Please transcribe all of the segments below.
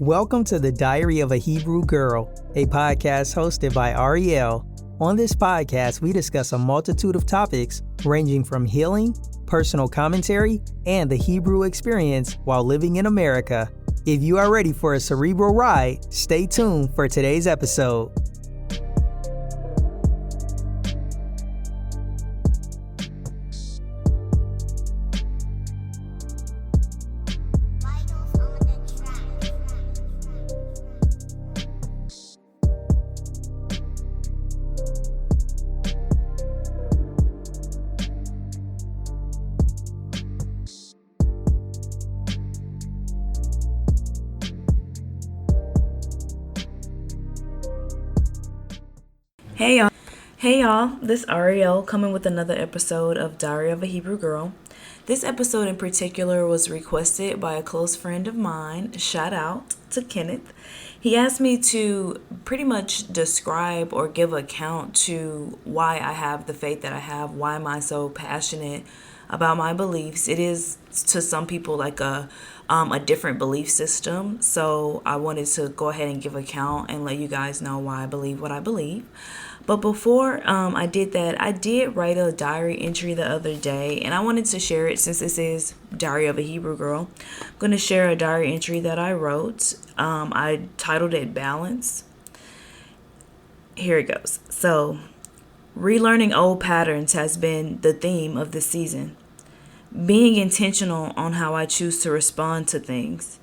Welcome to the Diary of a Hebrew Girl, a podcast hosted by Ariel. On this podcast, we discuss a multitude of topics ranging from healing, personal commentary, and the Hebrew experience while living in America. If you are ready for a cerebral ride, stay tuned for today's episode. Hey y'all, this Ariel coming with another episode of Diary of a Hebrew Girl. This episode in particular was requested by a close friend of mine. Shout out to Kenneth. He asked me to pretty much describe or give account to why I have the faith that I have, why am I so passionate about my beliefs. It is to some people like a different belief system, so I wanted to go ahead and give account and let you guys know why I believe what I believe. But before I did that, I did write a diary entry the other day, and I wanted to share it since this is Diary of a Hebrew Girl. I'm going to share a diary entry that I wrote. I titled it Balance. Here it goes. So, relearning old patterns has been the theme of this season. Being intentional on how I choose to respond to things.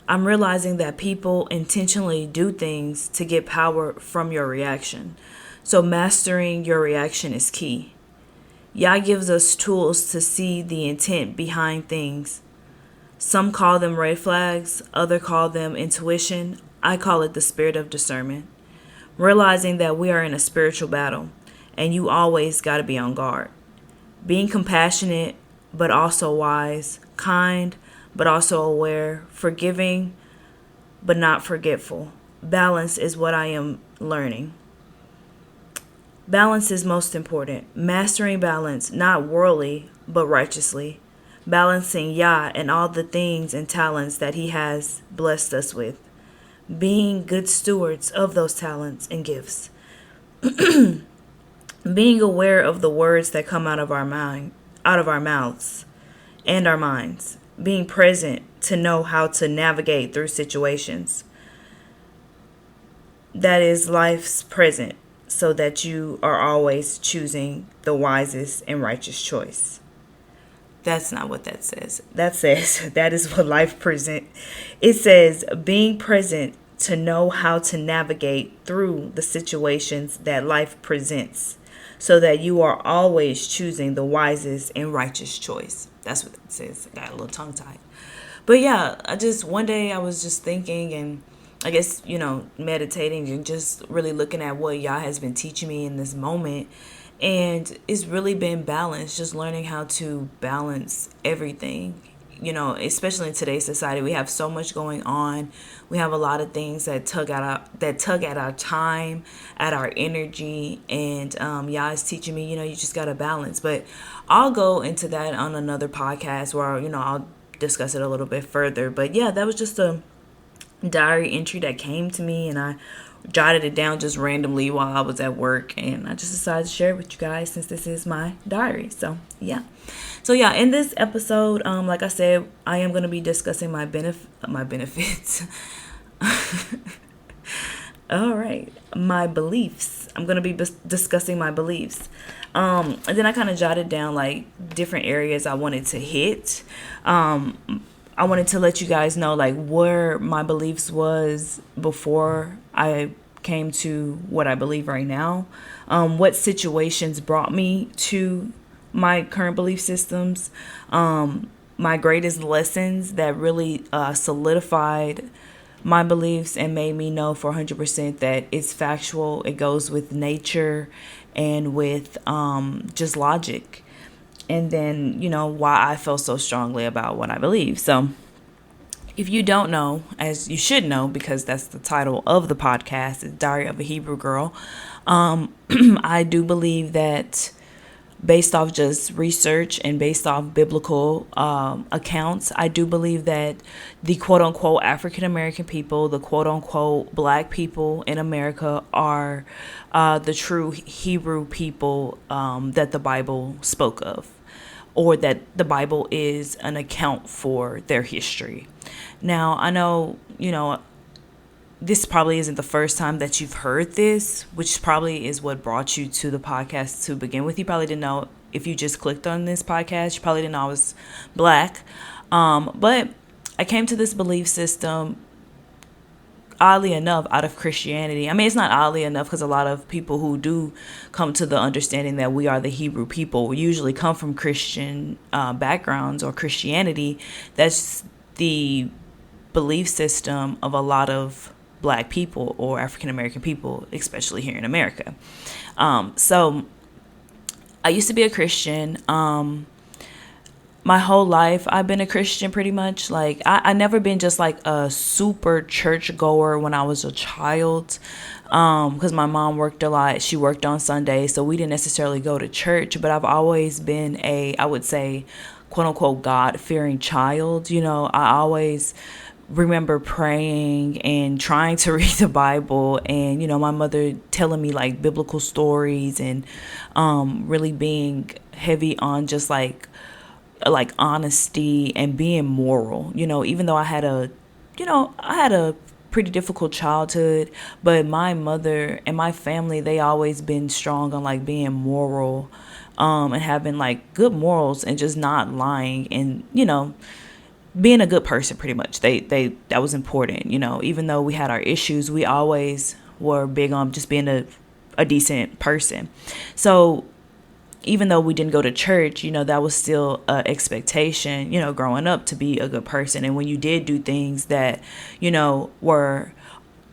I'm realizing that people intentionally do things to get power from your reaction. So mastering your reaction is key. Yah gives us tools to see the intent behind things. Some call them red flags, others call them intuition. I call it the spirit of discernment. Realizing that we are in a spiritual battle and you always got to be on guard. Being compassionate but also wise, kind but also aware, forgiving but not forgetful. Balance is what I am learning. Balance is most important. Mastering balance, not worldly, but righteously. Balancing Yah and all the things and talents that He has blessed us with. Being good stewards of those talents and gifts. Being aware of the words that come out of our mouths and our minds. Being present to know how to navigate through situations. That is life's present, so that you are always choosing the wisest and righteous choice. That's not what that says. That is what life present. It says being present to know how to navigate through the situations that life presents, so that you are always choosing the wisest and righteous choice. That's what it says. I got a little tongue tied. But yeah, one day I was just thinking and I guess, meditating and just really looking at what Yah has been teaching me in this moment. And it's really been balance, just learning how to balance everything. Especially in today's society, we have so much going on. We have a lot of things that tug at our time, at our energy. And Yah is teaching me, you just got to balance. But I'll go into that on another podcast where, I'll discuss it a little bit further. But yeah, that was just a diary entry that came to me, and I jotted it down just randomly while I was at work, and I just decided to share it with you guys since this is my diary. So yeah, in this episode, like I said, I am going to be discussing my benefits. All right, my beliefs. I'm going to be discussing my beliefs. And then I kind of jotted down like different areas I wanted to hit. I wanted to let you guys know like where my beliefs was before I came to what I believe right now. What situations brought me to my current belief systems. My greatest lessons that really solidified my beliefs and made me know for 100% that it's factual. It goes with nature and with just logic. And then, why I feel so strongly about what I believe. So if you don't know, as you should know, because that's the title of the podcast, it's Diary of a Hebrew Girl. I do believe that based off just research and based off biblical accounts, I do believe that the quote unquote African American people, the quote unquote black people in America, are the true Hebrew people that the Bible spoke of, or that the Bible is an account for their history. Now, I know, this probably isn't the first time that you've heard this, which probably is what brought you to the podcast to begin with. You probably didn't know, if you just clicked on this podcast, you probably didn't know I was black. But I came to this belief system, oddly enough, out of Christianity. I mean, it's not oddly enough, because a lot of people who do come to the understanding that we are the Hebrew people usually come from Christian backgrounds or Christianity. That's the belief system of a lot of black people or African American people, especially here in America. So I used to be a Christian. My whole life I've been a Christian pretty much. Like I never been just like a super church goer when I was a child. Because my mom worked a lot. She worked on Sundays, so we didn't necessarily go to church, but I've always been I would say, quote unquote, God-fearing child. I always remember praying and trying to read the Bible, and my mother telling me like biblical stories, and really being heavy on just like honesty and being moral. Even though I had a pretty difficult childhood, but my mother and my family, they always been strong on like being moral, and having like good morals and just not lying, and being a good person. Pretty much that was important. Even though we had our issues, we always were big on just being a decent person. So even though we didn't go to church, that was still an expectation, growing up, to be a good person. And when you did do things that were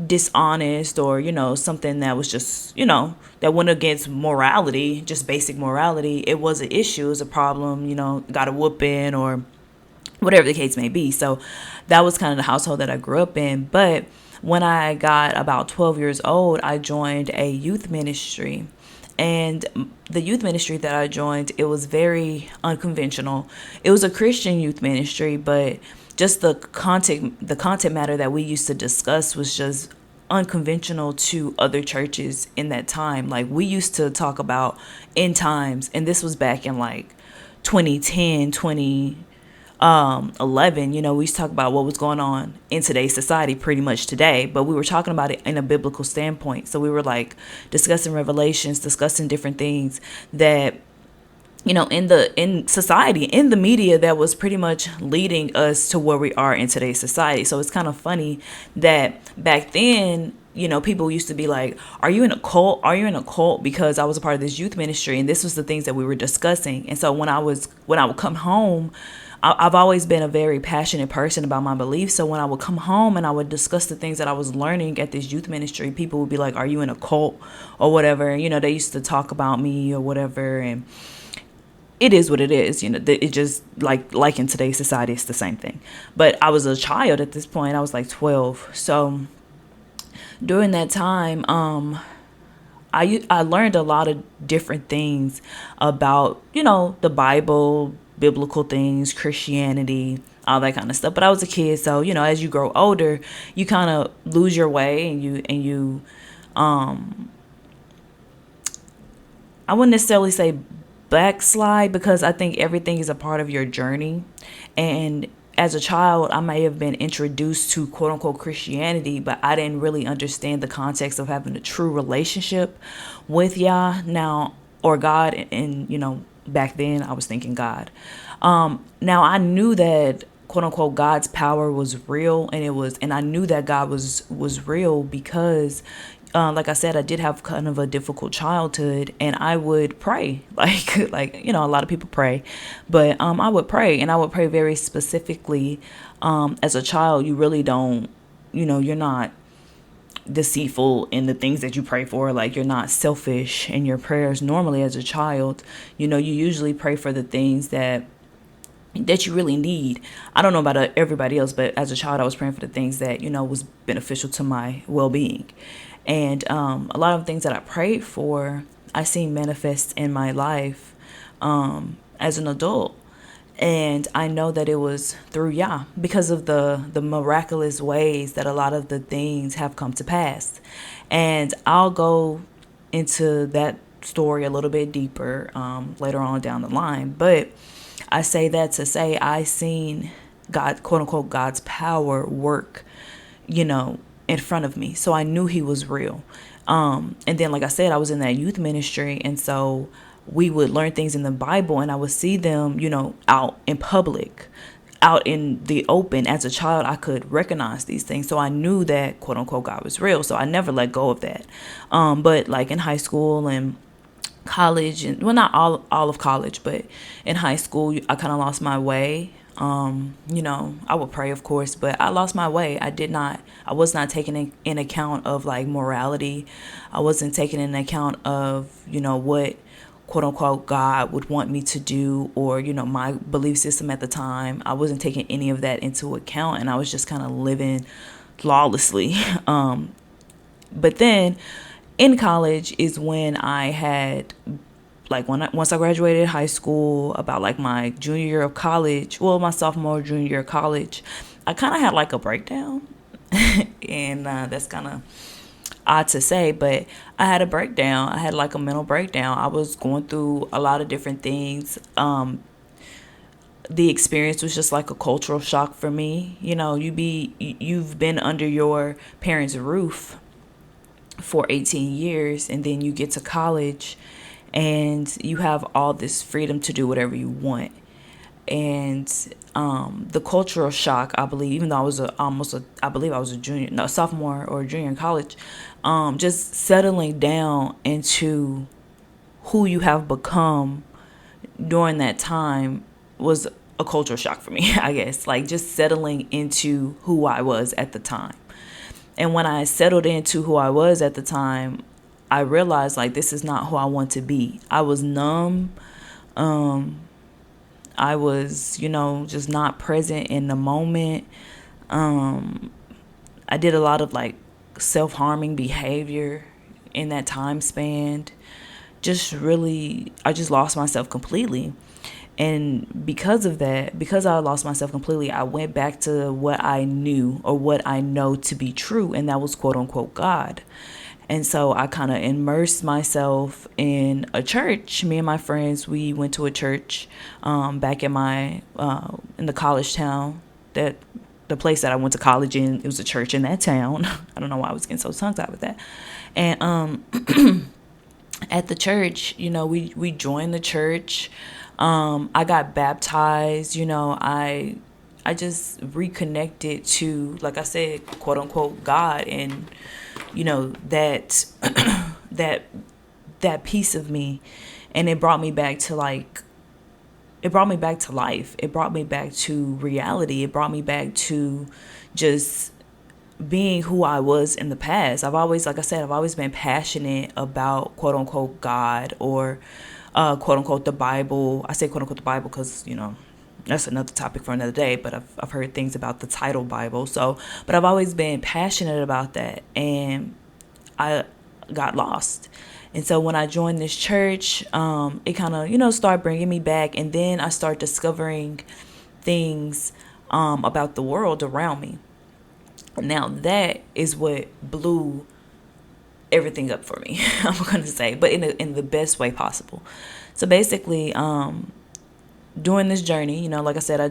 dishonest, or something that was just that went against morality, just basic morality, it was an issue, it was a problem, got a whooping or whatever the case may be. So that was kind of the household that I grew up in. But when I got about 12 years old, I joined a youth ministry. And the youth ministry that I joined, it was very unconventional. It was a Christian youth ministry, but just the content matter that we used to discuss was just unconventional to other churches in that time. Like, we used to talk about end times, and this was back in like 2010, 2011. We used to talk about what was going on in today's society pretty much today, but we were talking about it in a biblical standpoint. So we were like discussing revelations, discussing different things that in society, in the media, that was pretty much leading us to where we are in today's society. So it's kind of funny that back then, people used to be like, are you in a cult? Are you in a cult? Because I was a part of this youth ministry, and this was the things that we were discussing. And so when I would come home, I've always been a very passionate person about my beliefs. So when I would come home and I would discuss the things that I was learning at this youth ministry, people would be like, are you in a cult or whatever? And, they used to talk about me or whatever. And it is what it is. It just like in today's society, it's the same thing. But I was a child at this point. I was like 12. So during that time, I learned a lot of different things about, the Bible, biblical things, Christianity, all that kind of stuff. But I was a kid, so as you grow older, you kind of lose your way, and you I wouldn't necessarily say backslide, because I think everything is a part of your journey. And as a child, I may have been introduced to quote unquote Christianity, but I didn't really understand the context of having a true relationship with Yah now, or God. And back then I was thinking God. Now I knew that quote unquote God's power was real, and I knew that God was real because like I said, I did have kind of a difficult childhood, and I would pray like a lot of people pray, but I would pray, and I would pray very specifically. As a child, you really don't, you're not deceitful in the things that you pray for. Like, you're not selfish in your prayers normally as a child. You usually pray for the things that you really need. I don't know about everybody else, but as a child, I was praying for the things that was beneficial to my well-being. And a lot of things that I prayed for, I seen manifest in my life as an adult. And I know that it was through Yah because of the miraculous ways that a lot of the things have come to pass. And I'll go into that story a little bit deeper later on down the line. But I say that to say I seen God, quote unquote, God's power work, in front of me. So I knew he was real. And then, like I said, I was in that youth ministry. And so we would learn things in the Bible and I would see them, out in public, out in the open. As a child, I could recognize these things. So I knew that, quote unquote, God was real. So I never let go of that. But like in high school and college, and well, not all of college, but in high school, I kind of lost my way. I would pray, of course, but I lost my way. I was not taking in account of like morality. I wasn't taking in account of, what quote unquote God would want me to do, or, my belief system at the time. I wasn't taking any of that into account, and I was just kind of living lawlessly. But then in college is when I had, like, once I graduated high school, about like my junior year of college, well, my sophomore, junior year of college, I kind of had like a breakdown. And that's kind of odd to say, but I had a breakdown. I had like a mental breakdown. I was going through a lot of different things. The experience was just like a cultural shock for me. You've been under your parents' roof for 18 years, and then you get to college and you have all this freedom to do whatever you want. And the cultural shock, I believe, even though I was I believe I was a sophomore or junior in college, just settling down into who you have become during that time was a cultural shock for me, I guess. Like, just settling into who I was at the time. And when I settled into who I was at the time, I realized, like, this is not who I want to be. I was numb. I was, just not present in the moment. I did a lot of like self-harming behavior in that time span. I just lost myself completely. And because of that, because I lost myself completely, I went back to what I knew or what I know to be true, and that was quote unquote God. And so I kind of immersed myself in a church. Me and my friends, we went to a church back in the college town, that the place that I went to college in. It was a church in that town. I don't know why I was getting so tongue-tied with that. And at the church, we joined the church. I got baptized. I just reconnected to, like I said, quote unquote, God, and that that piece of me. And it brought me back to life. It brought me back to reality. It brought me back to just being who I was in the past. I've always been passionate about quote unquote God, or quote unquote the Bible. I say quote unquote the Bible because, that's another topic for another day, but I've heard things about the title Bible. But I've always been passionate about that, and I got lost. And so when I joined this church, it kind of, started bringing me back. And then I started discovering things about the world around me. Now that is what blew everything up for me, I'm going to say, but in the best way possible. So basically, during this journey, like I said, I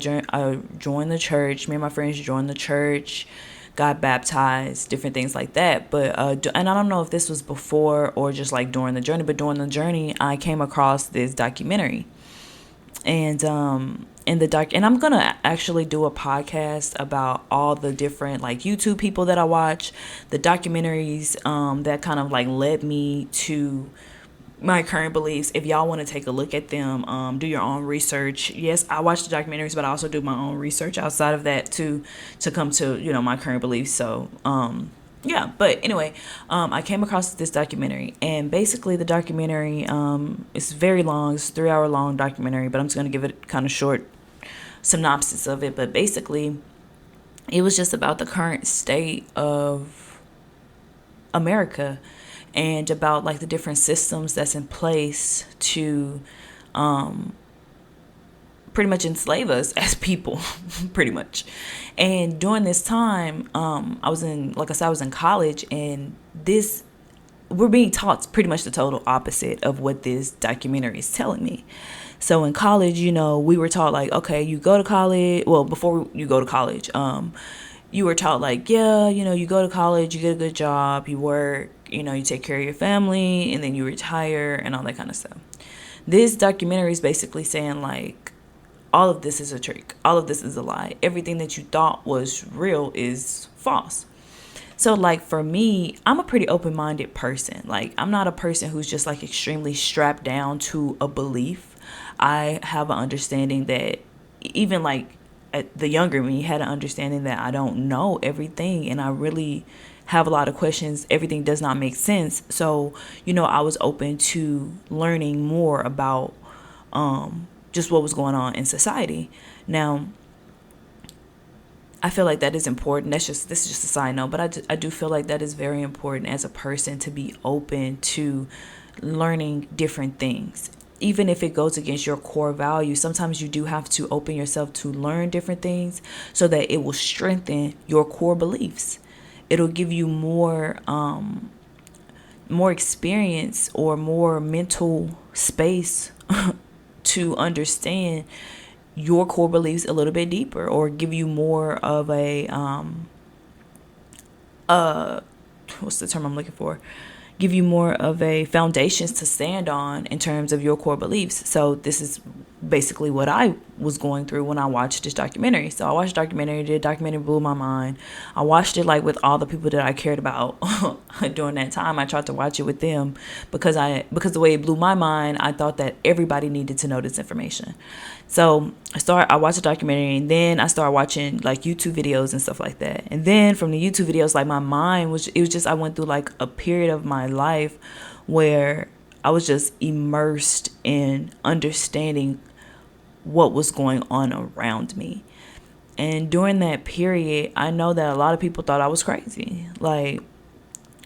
joined the church. Me and my friends joined the church, got baptized, different things like that. But and I don't know if this was before or just like during the journey, but during the journey, I came across this documentary. And and I'm gonna actually do a podcast about all the different like YouTube people that I watch, the documentaries that kind of like led me to my current beliefs. If y'all want to take a look at them, do your own research. Yes, I watch the documentaries, but I also do my own research outside of that to come to my current beliefs. So yeah, but anyway, I came across this documentary, and basically the documentary it's very long. It's a 3-hour long documentary, but I'm just gonna give it kind of short synopsis of it. But basically, it was just about the current state of America, and about like the different systems that's in place to pretty much enslave us as people, pretty much. And during this time, I was in college, and we're being taught pretty much the total opposite of what this documentary is telling me. So in college, we were taught like, okay, you go to college. Well, before you go to college, you were taught like, yeah, you go to college, you get a good job, you work, you take care of your family, and then you retire and all that kind of stuff. This documentary is basically saying like, all of this is a trick. All of this is a lie. Everything that you thought was real is false. So like for me, I'm a pretty open-minded person. Like I'm not a person who's just like extremely strapped down to a belief. I have an understanding that even like the younger me had an understanding that I don't know everything, and I really have a lot of questions. Everything does not make sense. So, I was open to learning more about just what was going on in society. Now, I feel like that is important. This is just a side note, but I do feel like that is very important as a person to be open to learning different things. Even if it goes against your core values, sometimes you do have to open yourself to learn different things so that it will strengthen your core beliefs. It'll give you more experience or more mental space to understand your core beliefs a little bit deeper, or give you more of a what's the term I'm looking for? Give you more of a foundations to stand on in terms of your core beliefs. So this is basically what I was going through when I watched this documentary. So I watched the documentary. The documentary blew my mind. I watched it like with all the people that I cared about during that time. I tried to watch it with them because the way it blew my mind, I thought that everybody needed to know this information. So I watched the documentary, and then I started watching like YouTube videos and stuff like that. And then from the YouTube videos, like my mind I went through like a period of my life where I was just immersed in understanding what was going on around me. And during that period, I know that a lot of people thought I was crazy. Like,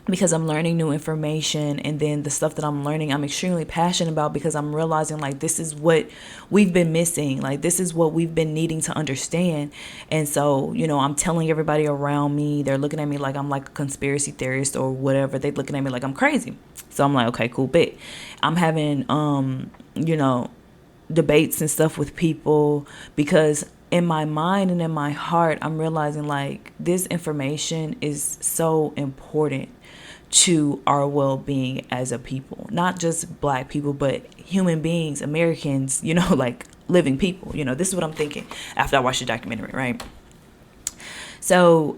because I'm learning new information, and then the stuff that I'm learning, I'm extremely passionate about, because I'm realizing like this is what we've been missing. Like this is what we've been needing to understand. And so, I'm telling everybody around me, they're looking at me like I'm like a conspiracy theorist or whatever. They're looking at me like I'm crazy. So I'm like, okay, cool, bet. I'm having, debates and stuff with people, because in my mind and in my heart, I'm realizing like this information is so important to our well-being as a people, not just Black people, but human beings, Americans, like living people. This is what I'm thinking after I watched the documentary, right? So,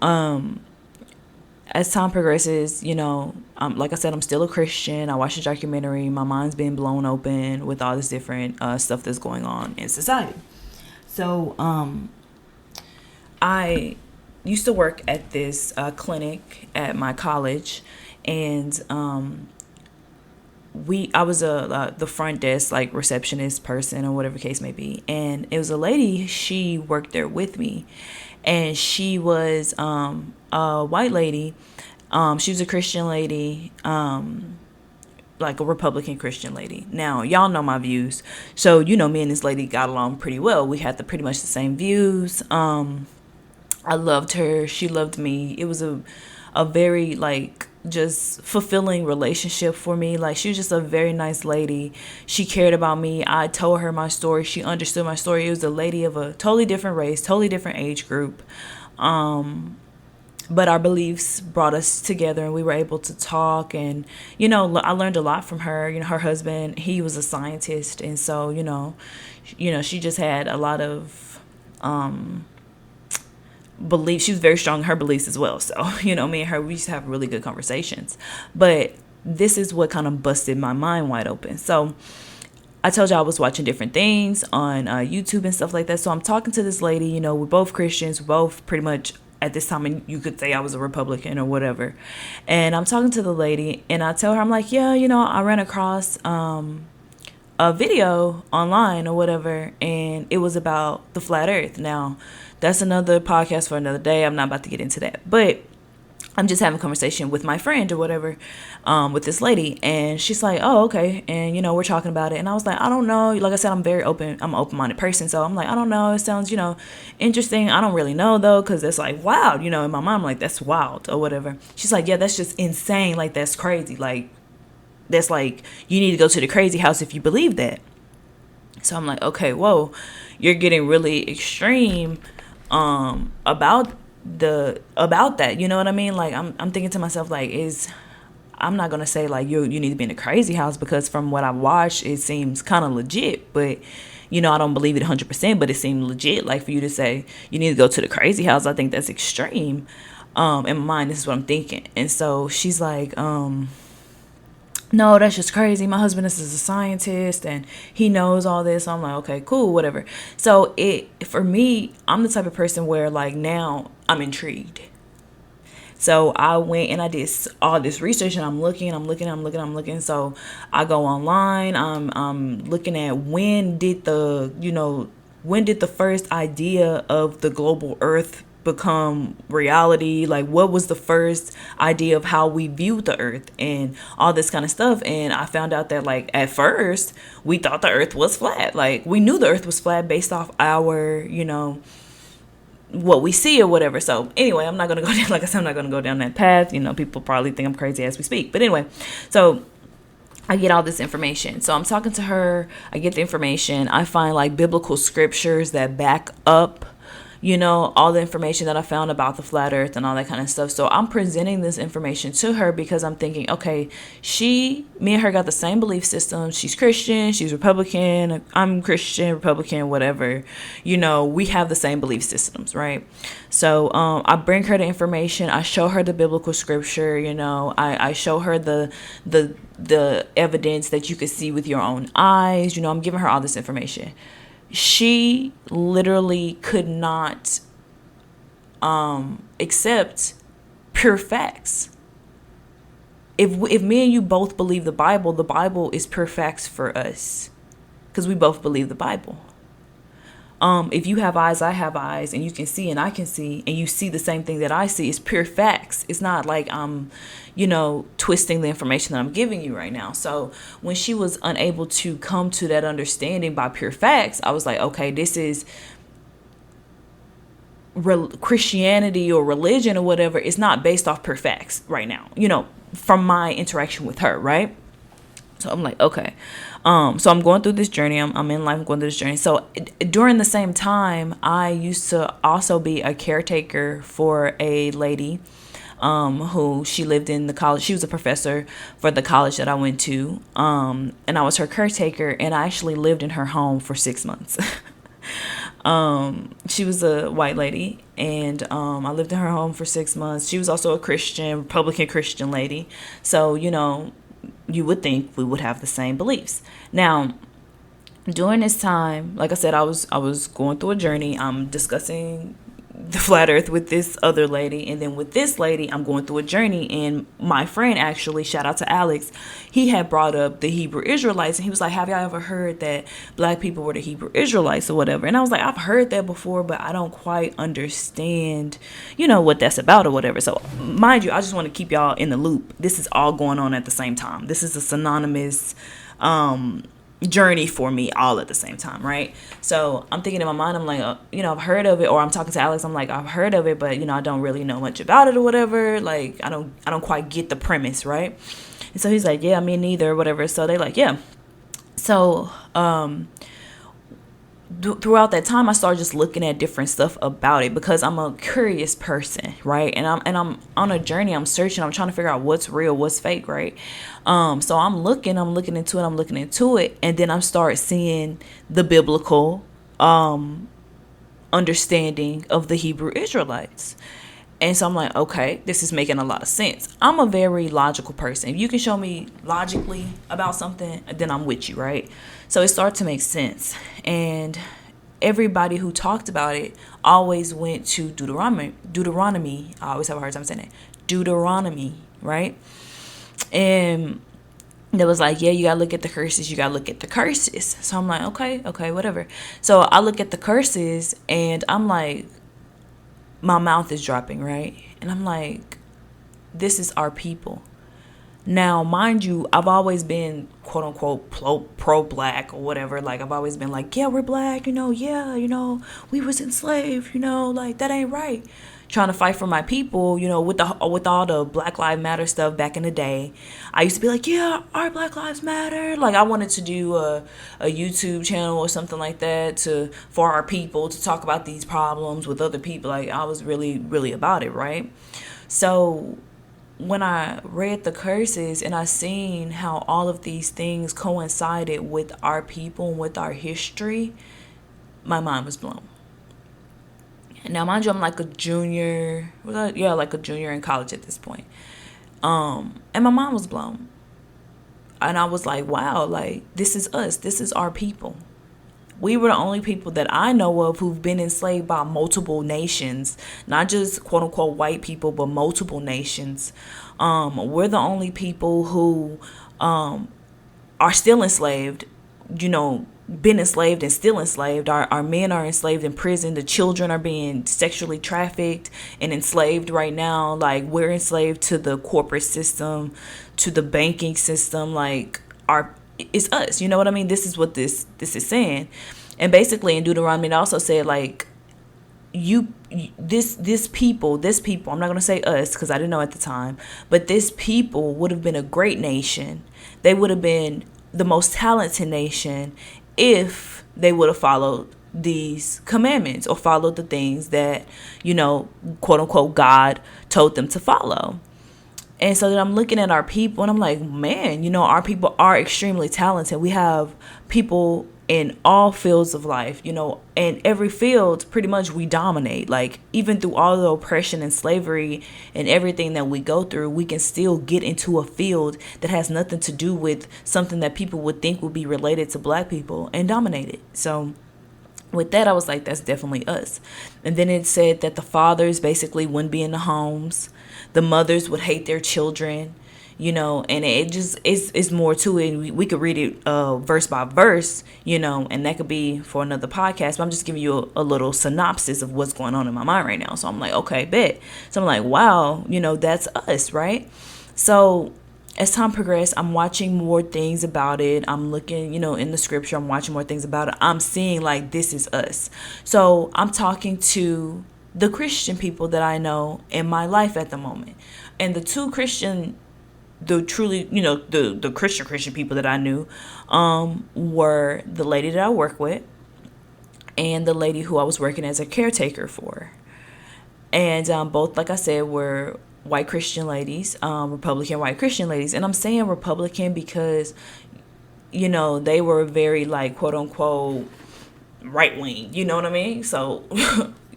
as time progresses, like I said, I'm still a Christian. I watched the documentary. My mind's been blown open with all this different stuff that's going on in society. So, I used to work at this clinic at my college, and I was the front desk, like receptionist person or whatever case may be. And it was a lady, she worked there with me, and she was a white lady. She was a Christian lady, like a Republican Christian lady. Now, y'all know my views. So, me and this lady got along pretty well. We had pretty much the same views. I loved her. She loved me. It was a very like just fulfilling relationship for me. Like, she was just a very nice lady. She cared about me. I told her my story. She understood my story. It was a lady of a totally different race, totally different age group. But our beliefs brought us together, and we were able to talk. And, I learned a lot from her. Her husband, he was a scientist. And so, she just had a lot of belief. She was very strong in her beliefs as well. So, me and her, we used to have really good conversations. But this is what kind of busted my mind wide open. So I told you I was watching different things on YouTube and stuff like that. So I'm talking to this lady. We're both Christians. We're both pretty much at this time, and you could say I was a Republican or whatever. And I'm talking to the lady, and I tell her, I'm like, yeah, I ran across a video online or whatever, and it was about the flat earth. Now, that's another podcast for another day. I'm not about to get into that. But I'm just having a conversation with my friend or whatever, with this lady, and she's like, "Oh, okay," and we're talking about it, and I was like, "I don't know." Like I said, I'm an open-minded person, so I'm like, "I don't know. It sounds, interesting. I don't really know though, because it's like wild, in my mind, I'm like, that's wild or whatever." She's like, "Yeah, that's just insane. Like that's crazy. Like that's like you need to go to the crazy house if you believe that." So I'm like, "Okay, whoa, you're getting really extreme, about that, you know what I mean?" Like I'm thinking to myself, like, I'm not gonna say like you need to be in a crazy house, because from what I've watched it seems kind of legit, but I don't believe it 100%, but it seemed legit. Like for you to say you need to go to the crazy house, I think that's extreme. In my mind, this is what I'm thinking. And so she's like, "No, that's just crazy. My husband is a scientist and he knows all this." I'm like, "Okay, cool, whatever." So for me, I'm the type of person where like now I'm intrigued. So I went and I did all this research, and I'm looking. So I go online. I'm looking at when did the first idea of the global Earth become reality? Like, what was the first idea of how we viewed the Earth and all this kind of stuff? And I found out that like at first we thought the Earth was flat. Like we knew the Earth was flat based off our what we see or whatever. So anyway, I'm not gonna go down, like I said, I'm not gonna go down that path. People probably think I'm crazy as we speak. But anyway, so I get all this information. So I'm talking to her, I get the information, I find like biblical scriptures that back up all the information that I found about the flat earth and all that kind of stuff. So I'm presenting this information to her because I'm thinking, okay, me and her got the same belief system. She's Christian, she's Republican, I'm Christian, Republican, whatever. We have the same belief systems, right? So I bring her the information. I show her the biblical scripture. I show her the evidence that you could see with your own eyes. I'm giving her all this information. She literally could not accept pure facts. If me and you both believe the Bible is pure facts for us, because we both believe the Bible. If you have eyes, I have eyes, and you can see and I can see, and you see the same thing that I see, it's pure facts. It's not like I'm, twisting the information that I'm giving you right now. So when she was unable to come to that understanding by pure facts, I was like, okay, this is Christianity or religion or whatever. It's not based off pure facts right now, from my interaction with her, right? So I'm like, okay. So I'm going through this journey. I'm in life, I'm going through this journey. So during the same time, I used to also be a caretaker for a lady who she lived in the college. She was a professor for the college that I went to. And I was her caretaker, and I actually lived in her home for 6 months. She was a white lady, and I lived in her home for 6 months. She was also a Christian, Republican Christian lady. So, you would think we would have the same beliefs. Now, during this time, like I said, I was going through a journey. I'm discussing the flat earth with this other lady, and then with this lady I'm going through a journey. And my friend, actually, shout out to Alex, he had brought up the Hebrew Israelites, and he was like, "Have y'all ever heard that black people were the Hebrew Israelites or whatever?" And I was like, "I've heard that before, but I don't quite understand what that's about or whatever." So mind you, I just want to keep y'all in the loop. This is all going on at the same time. This is a synonymous journey for me, all at the same time, right? So I'm thinking in my mind, I'm like, I've heard of it. Or I'm talking to Alex, I'm like, I've heard of it, but I don't really know much about it or whatever. Like I don't quite get the premise, right? And so he's like, "Yeah, me neither," or whatever. So they like, yeah. So throughout that time, I started just looking at different stuff about it, because I'm a curious person, right? And I'm on a journey. I'm searching. I'm trying to figure out what's real, what's fake, right? So I'm looking into it, and then I start seeing the biblical understanding of the Hebrew Israelites. And so I'm like, okay, this is making a lot of sense. I'm a very logical person. If you can show me logically about something, then I'm with you, right? So it started to make sense. And everybody who talked about it always went to Deuteronomy. I always have a hard time saying it. Deuteronomy, right? And it was like, yeah, you gotta look at the curses. So I'm like, okay, whatever. So I look at the curses, and I'm like, my mouth is dropping, right? And I'm like, this is our people. Now, mind you, I've always been quote unquote pro black or whatever. Like, I've always been like, yeah, we're black, yeah, we was enslaved, like that ain't right. Trying to fight for my people, with all the Black Lives Matter stuff back in the day. I used to be like, yeah, our Black Lives Matter. Like, I wanted to do a YouTube channel or something like that for our people to talk about these problems with other people. Like, I was really, really about it, right? So when I read the curses and I seen how all of these things coincided with our people and with our history, my mind was blown. Now, mind you, I'm like a junior in college at this point. And my mind was blown. And I was like, wow, like, this is us. This is our people. We were the only people that I know of who've been enslaved by multiple nations, not just quote unquote white people, but multiple nations. We're the only people who are still enslaved, been enslaved and still enslaved. Our men are enslaved in prison. The children are being sexually trafficked and enslaved right now. Like, we're enslaved to the corporate system, to the banking system. Like, it's us. You know what I mean? This is what this is saying. And basically in Deuteronomy it also said, like, this people, I'm not going to say us because I didn't know at the time, but this people would have been a great nation. They would have been the most talented nation if they would have followed these commandments or followed the things that, quote unquote, God told them to follow. And so then I'm looking at our people and I'm like, man, our people are extremely talented. We have people in all fields of life, and every field pretty much we dominate. Like, even through all the oppression and slavery and everything that we go through, we can still get into a field that has nothing to do with something that people would think would be related to black people and dominate it. So with that, I was like, that's definitely us. And then it said that the fathers basically wouldn't be in the homes. The mothers would hate their children, and it just it's more to it. We could read it verse by verse, and that could be for another podcast. But I'm just giving you a little synopsis of what's going on in my mind right now. So I'm like, okay, bet. So I'm like, wow, that's us, right? So as time progressed, I'm watching more things about it. I'm looking, in the scripture, I'm watching more things about it. I'm seeing like this is us. So I'm talking to the Christian people that I know in my life at the moment. And the Christian people that I knew were the lady that I work with and the lady who I was working as a caretaker for. And both, like I said, were white Christian ladies, Republican white Christian ladies. And I'm saying Republican because, they were very, like, quote unquote right wing, you know what I mean? So,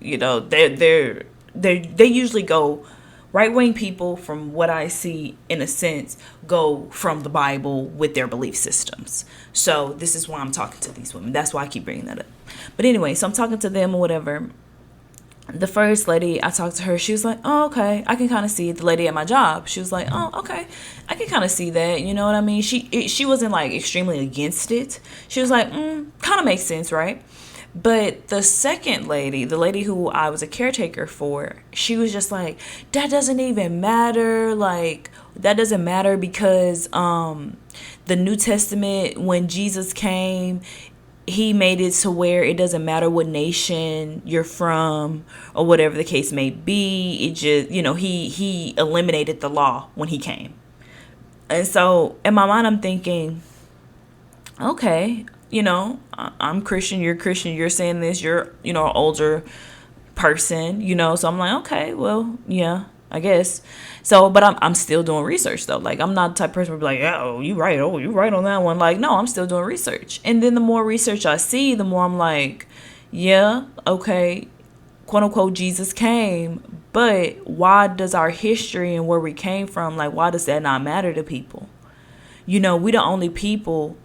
they usually go, right-wing people, from what I see, in a sense, go from the Bible with their belief systems. So this is why I'm talking to these women. That's why I keep bringing that up. But anyway, so I'm talking to them or whatever. The first lady, I talked to her. She was like, oh, okay, I can kind of see it. The lady at my job, she was like, oh, okay, I can kind of see that. You know what I mean? She wasn't, like, extremely against it. She was like, kind of makes sense, right? But the second lady, the lady who I was a caretaker for, she was just like, that doesn't even matter. Like, that doesn't matter because the New Testament, when Jesus came, he made it to where it doesn't matter what nation you're from or whatever the case may be. It just, he eliminated the law when he came. And so in my mind, I'm thinking, okay, I'm Christian, you're saying this, you're, an older person, so I'm like, okay, well, yeah, I guess. So, but I'm still doing research though. Like, I'm not the type of person who be like, yeah, you right on that one. Like, no, I'm still doing research. And then the more research I see, the more I'm like, yeah, okay, quote unquote, Jesus came, but why does our history and where we came from, like, why does that not matter to people? We the only people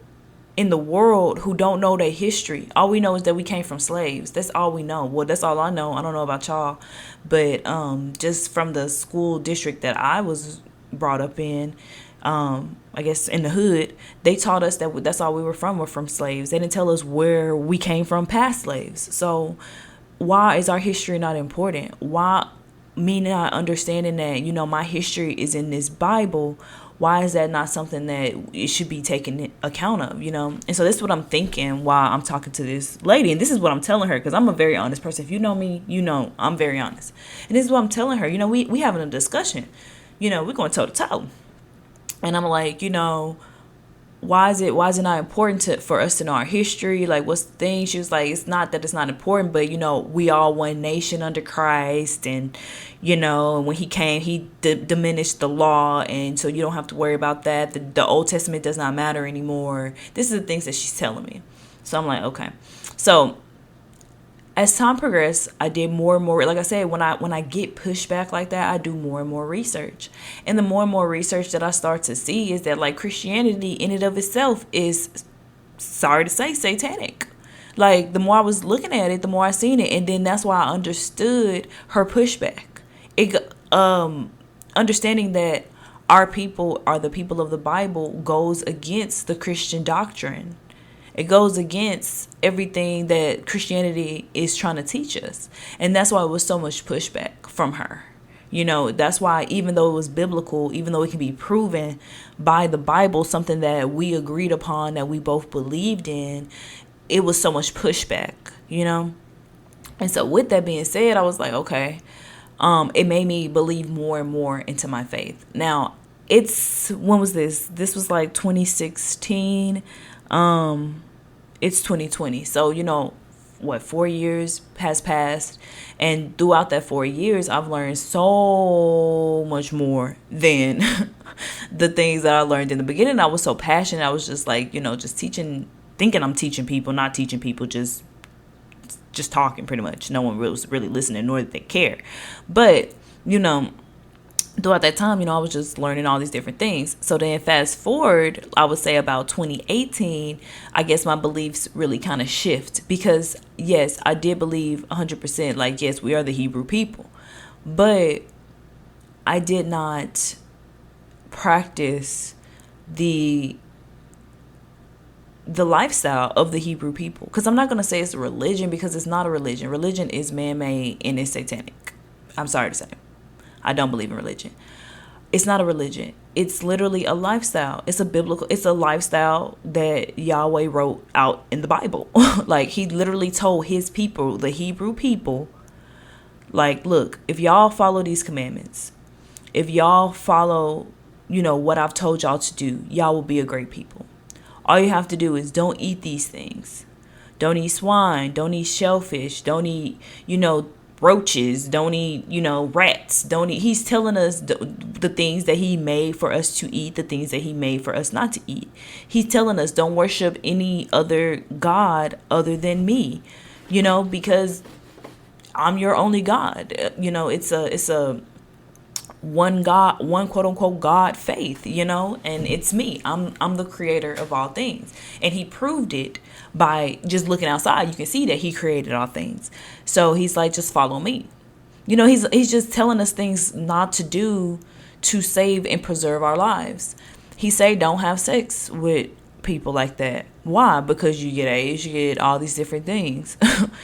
in the world who don't know their history. All we know is that we came from slaves. That's all we know. Well, that's all I know. I don't know about y'all, but just from the school district that I was brought up in, I guess in the hood, they taught us that that's all we were from. We're from slaves. They didn't tell us where we came from past slaves. So why is our history not important? Why me not understanding that, my history is in this Bible, why is that not something that it should be taken account of, And so this is what I'm thinking while I'm talking to this lady. And this is what I'm telling her, because I'm a very honest person. If you know me, I'm very honest. And this is what I'm telling her. We having a discussion. We're going toe to toe. And I'm like, why is it not important for us to know our history? Like, what's the thing? She was like, it's not that it's not important, but we all one nation under Christ, and when he came, he diminished the law, and so you don't have to worry about that. The Old Testament does not matter anymore. This is the things that she's telling me. So I'm like, okay. So as time progressed, I did more and more. Like I said, when I get pushback like that, I do more and more research. And the more and more research that I start to see is that, like, Christianity in and of itself is, sorry to say, satanic. Like, the more I was looking at it, the more I seen it. And then that's why I understood her pushback. Understanding that our people are the people of the Bible goes against the Christian doctrine. It goes against everything that Christianity is trying to teach us. And that's why it was so much pushback from her. That's why, even though it was biblical, even though it can be proven by the Bible, something that we agreed upon, that we both believed in, it was so much pushback, And so with that being said, I was like, okay, it made me believe more and more into my faith. Now, when was this? This was like 2016. It's 2020. So, 4 years has passed. And throughout that 4 years, I've learned so much more than the things that I learned in the beginning. I was so passionate. I was just like, just teaching, thinking I'm teaching people, not teaching people, just talking pretty much. No one was really listening, nor did they care. But, throughout that time, I was just learning all these different things. So then fast forward, I would say about 2018, I guess my beliefs really kind of shift, because yes, I did believe 100%, like, yes, we are the Hebrew people, but I did not practice the lifestyle of the Hebrew people. Because I'm not going to say it's a religion, because it's not a religion. Religion is man-made and it's satanic. I'm sorry to say. I don't believe in religion. It's not a religion. It's literally a lifestyle. It's a lifestyle that Yahweh wrote out in the Bible. Like, he literally told his people, the Hebrew people, like, look, if y'all follow these commandments, if y'all follow, what I've told y'all to do, y'all will be a great people. All you have to do is don't eat these things. Don't eat swine. Don't eat shellfish. Don't eat, roaches. Don't eat, rats. Don't eat. He's telling us the things that he made for us to eat, the things that he made for us not to eat. He's telling us don't worship any other God other than me, because I'm your only God. It's a one God, one quote unquote God faith, and it's me. I'm the creator of all things. And he proved it by just looking outside. You can see that he created all things. So he's like, just follow me. He's just telling us things not to do to save and preserve our lives. He say don't have sex with people like that. Why? Because you get AIDS, you get all these different things.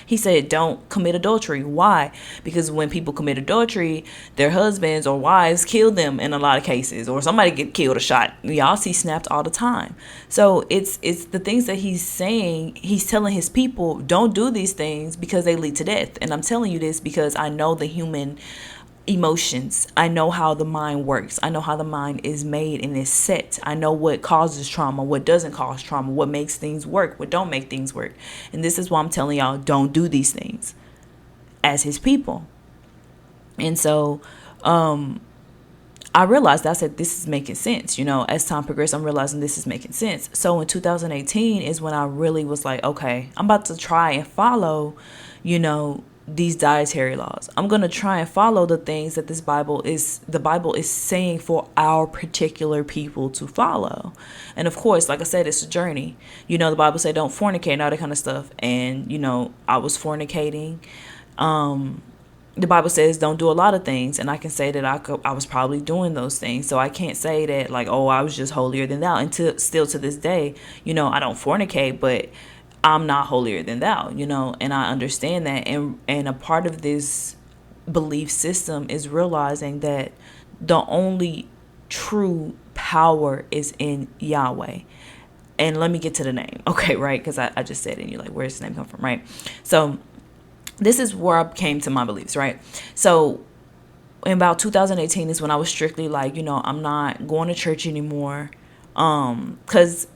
He said don't commit adultery. Why? Because when people commit adultery, their husbands or wives kill them in a lot of cases, or somebody get killed or shot. Y'all see snapped all the time. So it's the things that he's saying. He's telling his people don't do these things because they lead to death. And I'm telling you this because I know the human emotions. I know how the mind works. I know how the mind is made and is set. I know what causes trauma, what doesn't cause trauma, what makes things work, what don't make things work. And this is why I'm telling y'all, don't do these things as his people. And so I realized, I said, this is making sense. As time progressed, I'm realizing this is making sense. So in 2018 is when I really was like, okay, I'm about to try and follow, these dietary laws. I'm going to try and follow the things that the Bible is saying for our particular people to follow. And of course, like I said, it's a journey. The Bible said don't fornicate and all that kind of stuff. And, I was fornicating. The Bible says don't do a lot of things. And I can say that I was probably doing those things. So I can't say that like, oh, I was just holier than thou. And still to this day, I don't fornicate, but I'm not holier than thou, and I understand that. And a part of this belief system is realizing that the only true power is in Yahweh. And let me get to the name, okay, right? Because I just said it, and you're like, where's the name come from, right? So this is where I came to my beliefs, right? So in about 2018 is when I was strictly like, I'm not going to church anymore. Because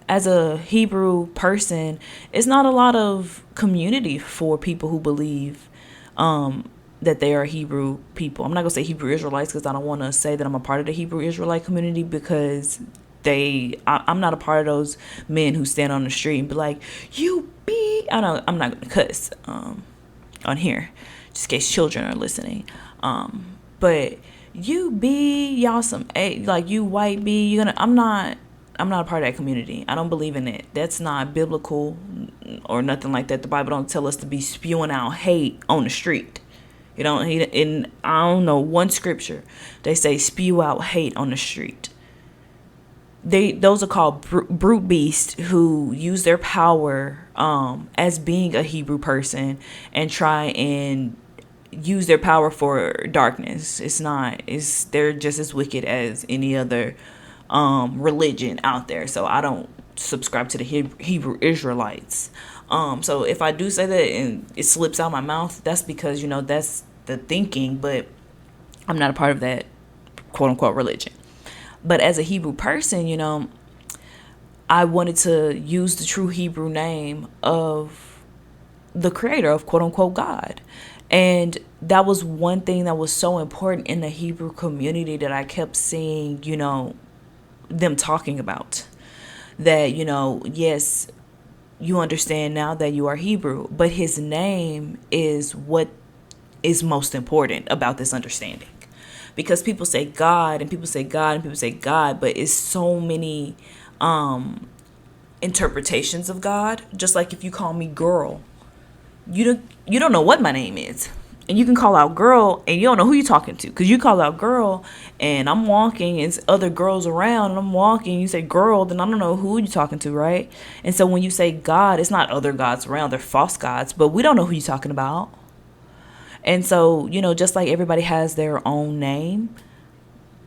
as a Hebrew person, it's not a lot of community for people who believe that they are Hebrew people. I'm not going to say Hebrew Israelites because I don't want to say that I'm a part of the Hebrew Israelite community, because I'm not a part of those men who stand on the street and be like, I'm not going to cuss on here, just in case children are listening. But y'all some like you white B, I'm not a part of that community. I don't believe in it. That's not biblical or nothing like that. The Bible don't tell us to be spewing out hate on the street. And I don't know one scripture they say spew out hate on the street. Those are called brute beasts who use their power as being a Hebrew person and try and use their power for darkness. They're just as wicked as any other religion out there. So I don't subscribe to the Hebrew Israelites. So if I do say that and it slips out my mouth, that's because, that's the thinking, but I'm not a part of that quote unquote religion. But as a Hebrew person, I wanted to use the true Hebrew name of the creator of quote unquote God. And that was one thing that was so important in the Hebrew community that I kept seeing, them talking about. That, yes, you understand now that you are Hebrew, but his name is what is most important about this understanding. Because people say God and people say God and people say God, but it's so many interpretations of God. Just like if you call me girl, you don't know what my name is. And you can call out girl and you don't know who you're talking to, because you call out girl and I'm walking and other girls around and I'm walking, you say girl, then I don't know who you're talking to, right? And so when you say God, it's not other gods around, they're false gods, but we don't know who you're talking about. And so, just like everybody has their own name,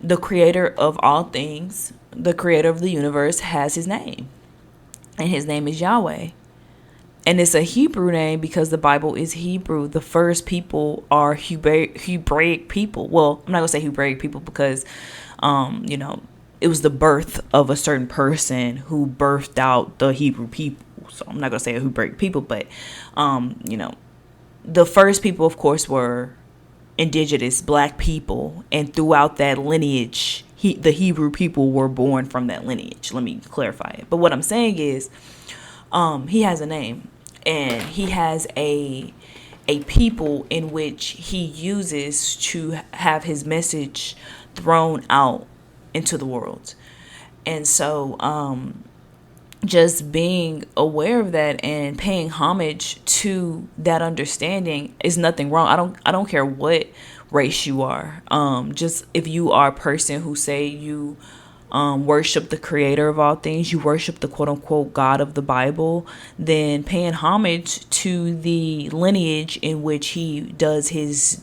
the creator of all things, the creator of the universe, has his name. And his name is Yahweh. And it's a Hebrew name because the Bible is Hebrew. The first people are Hebraic people. Well, I'm not going to say Hebraic people because, it was the birth of a certain person who birthed out the Hebrew people. So I'm not going to say a Hebraic people, but, the first people, of course, were indigenous black people. And throughout that lineage, the Hebrew people were born from that lineage. Let me clarify it. But what I'm saying is, he has a name and he has a people in which he uses to have his message thrown out into the world. And so, just being aware of that and paying homage to that understanding is nothing wrong. I don't care what race you are. Just if you are a person who say you worship the creator of all things, you worship the quote unquote God of the Bible, then paying homage to the lineage in which he does his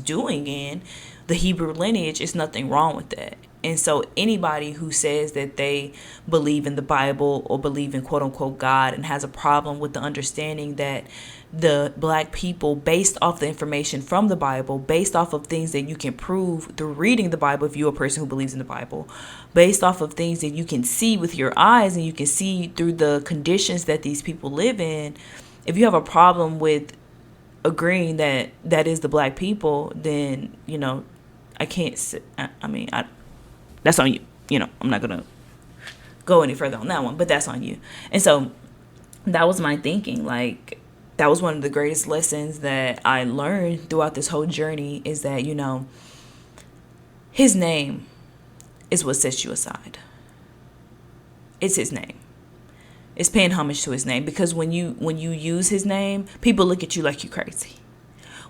doing in, the Hebrew lineage, is nothing wrong with that. And so anybody who says that they believe in the Bible or believe in quote unquote God and has a problem with the understanding that the black people, based off the information from the Bible, based off of things that you can prove through reading the Bible, if you're a person who believes in the Bible, based off of things that you can see with your eyes and you can see through the conditions that these people live in, if you have a problem with agreeing that that is the black people, then, I can't, that's on you. I'm not going to go any further on that one, but that's on you. And so that was my thinking. Like, that was one of the greatest lessons that I learned throughout this whole journey, is that, his name is what sets you aside. It's his name. It's paying homage to his name, because when you use his name, people look at you like you crazy.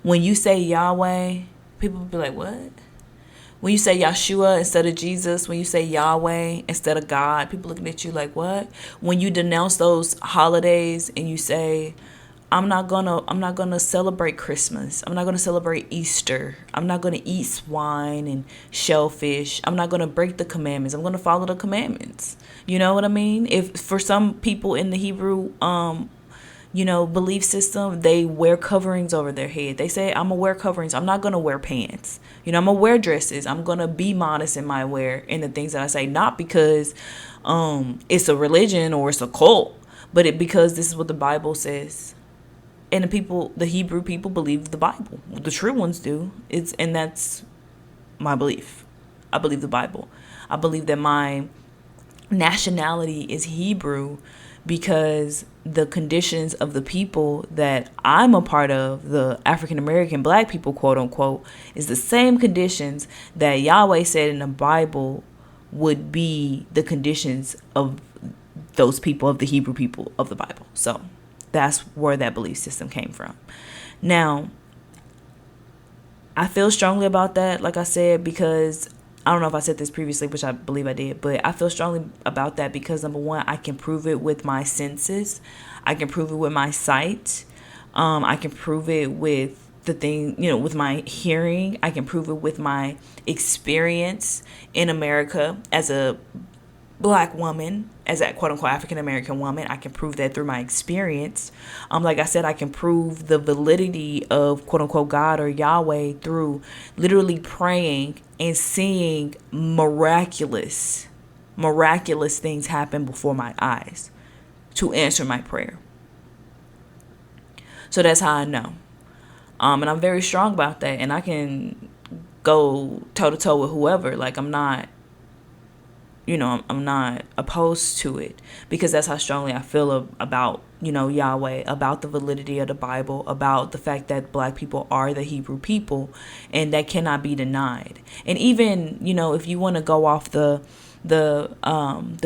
When you say Yahweh, people will be like, what? When you say Yeshua instead of Jesus, when you say Yahweh instead of God, people looking at you like, what? When you denounce those holidays and you say I'm not gonna celebrate Christmas. I'm not gonna celebrate Easter. I'm not gonna eat swine and shellfish. I'm not gonna break the commandments. I'm gonna follow the commandments. You know what I mean? If for some people in the Hebrew belief system, they wear coverings over their head. They say, I'm gonna wear coverings. I'm not gonna wear pants. I'm gonna wear dresses. I'm gonna be modest in my wear and the things that I say, not because it's a religion or it's a cult, but because this is what the Bible says. And the Hebrew people believe the Bible. The true ones do. And that's my belief. I believe the Bible. I believe that my nationality is Hebrew because the conditions of the people that I'm a part of, the African American black people, quote unquote, is the same conditions that Yahweh said in the Bible would be the conditions of those people, of the Hebrew people of the Bible. So that's where that belief system came from. Now, I feel strongly about that, like I said, because I don't know if I said this previously, which I believe I did, but I feel strongly about that because, number one, I can prove it with my senses. I can prove it with my sight. I can prove it with with my hearing. I can prove it with my experience in America as a black woman, as a quote unquote African American woman. I can prove that through my experience. Like I said, I can prove the validity of quote unquote God or Yahweh through literally praying and seeing miraculous things happen before my eyes to answer my prayer. So that's how I know. And I'm very strong about that, and I can go toe to toe with whoever. Like, I'm not opposed to it, because that's how strongly I feel about, Yahweh, about the validity of the Bible, about the fact that black people are the Hebrew people, and that cannot be denied. And even, if you want to go off the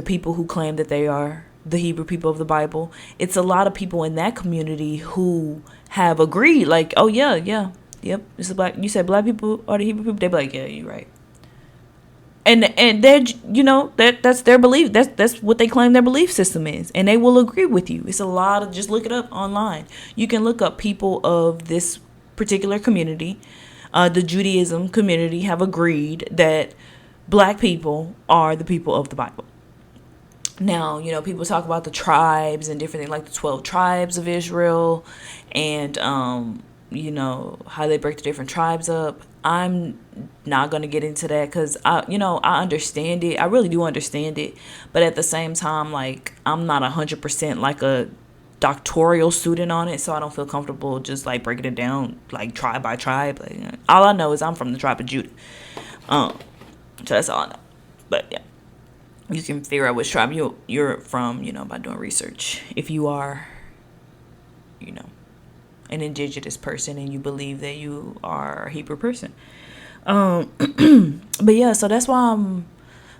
people who claim that they are the Hebrew people of the Bible, it's a lot of people in that community who have agreed, like, oh yeah, yep, it's you said black people are the Hebrew people. They be like, yeah, you're right. And they're, that's their belief. That's what they claim their belief system is. And they will agree with you. It's a lot of, just look it up online. You can look up people of this particular community. The Judaism community have agreed that black people are the people of the Bible. Now, people talk about the tribes and different things, like the 12 tribes of Israel, and, how they break the different tribes up. I'm not going to get into that because I understand it. I really do understand it. But at the same time, like, I'm not 100% like a doctoral student on it. So I don't feel comfortable just like breaking it down like tribe by tribe. Like, all I know is I'm from the tribe of Judah. So that's all I know. But yeah, you can figure out which tribe you're from, by doing research. If you are, an indigenous person and you believe that you are a Hebrew person. But yeah, so that's why I'm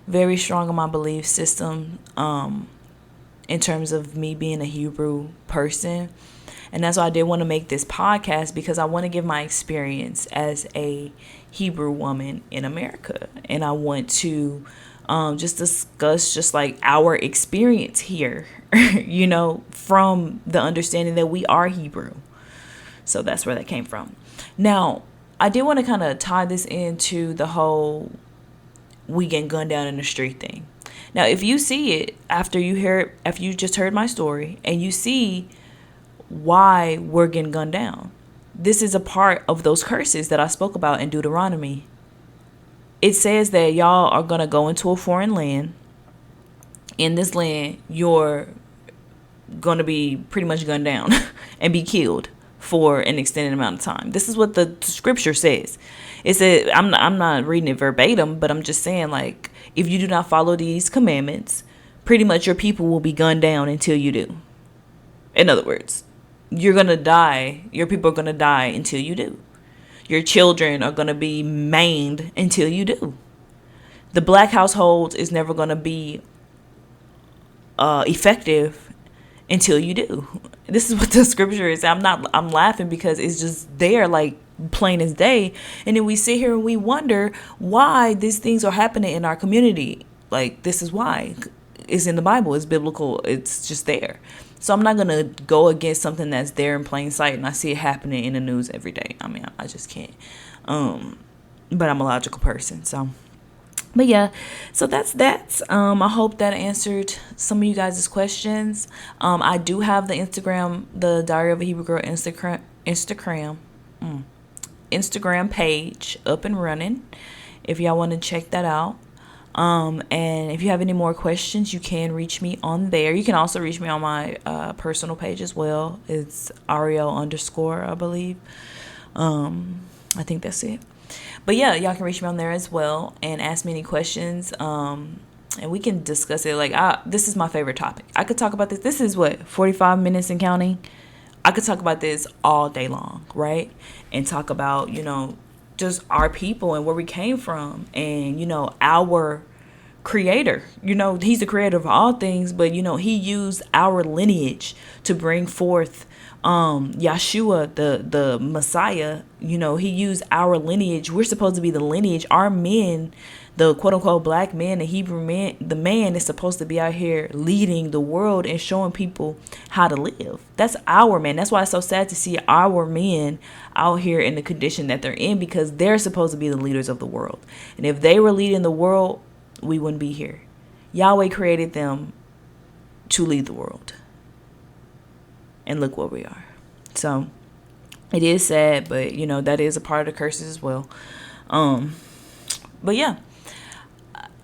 very strong on my belief system, in terms of me being a Hebrew person. And that's why I did want to make this podcast, because I want to give my experience as a Hebrew woman in America. And I want to just discuss just like our experience here, from the understanding that we are Hebrew. So that's where that came from. Now, I did want to kind of tie this into the whole we getting gunned down in the street thing. Now, if you see it after you just heard my story and you see why we're getting gunned down, this is a part of those curses that I spoke about in Deuteronomy. It says that y'all are going to go into a foreign land. In this land, you're going to be pretty much gunned down and be killed for an extended amount of time. This is what the scripture says. It said, I'm not reading it verbatim, but I'm just saying, like, if you do not follow these commandments, pretty much your people will be gunned down until you do. In other words, you're going to die. Your people are going to die until you do. Your children are going to be maimed until you do. The black household is never going to be effective until you do. This is what the scripture is. I'm laughing because it's just there, like plain as day. And then we sit here and we wonder why these things are happening in our community. Like, this is why. It's in the Bible. It's biblical. It's just there. So I'm not going to go against something that's there in plain sight and I see it happening in the news every day. I mean, I just can't. But I'm a logical person. So, but yeah, so that's that. I hope that answered some of you guys' questions. I do have the Instagram, the Diary of a Hebrew Girl Instagram page up and running if y'all want to check that out. And if you have any more questions, you can reach me on there. You can also reach me on my personal page as well. It's Ariel _, I believe. I think that's it. But yeah, y'all can reach me on there as well and ask me any questions. And we can discuss it. Like, this is my favorite topic. I could talk about this. This is 45 minutes and counting. I could talk about this all day long, right? And talk about, just our people and where we came from and, our creator. He's the creator of all things, but, he used our lineage to bring forth Yeshua, the Messiah. He used our lineage. We're supposed to be the lineage. Our men, the quote unquote black man, the Hebrew man, the man is supposed to be out here leading the world and showing people how to live. That's our man. That's why it's so sad to see our men out here in the condition that they're in, because they're supposed to be the leaders of the world. And if they were leading the world, we wouldn't be here. Yahweh created them to lead the world. And look where we are. So it is sad, but that is a part of the curses as well. But yeah,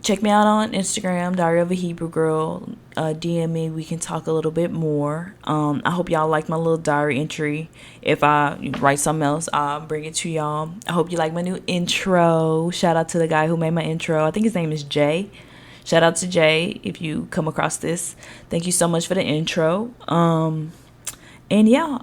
check me out on Instagram, Diary of a Hebrew Girl. DM me. We can talk a little bit more. I hope y'all like my little diary entry. If I write something else, I'll bring it to y'all. I hope you like my new intro. Shout out to the guy who made my intro. I think his name is Jay. Shout out to Jay if you come across this. Thank you so much for the intro. And yeah,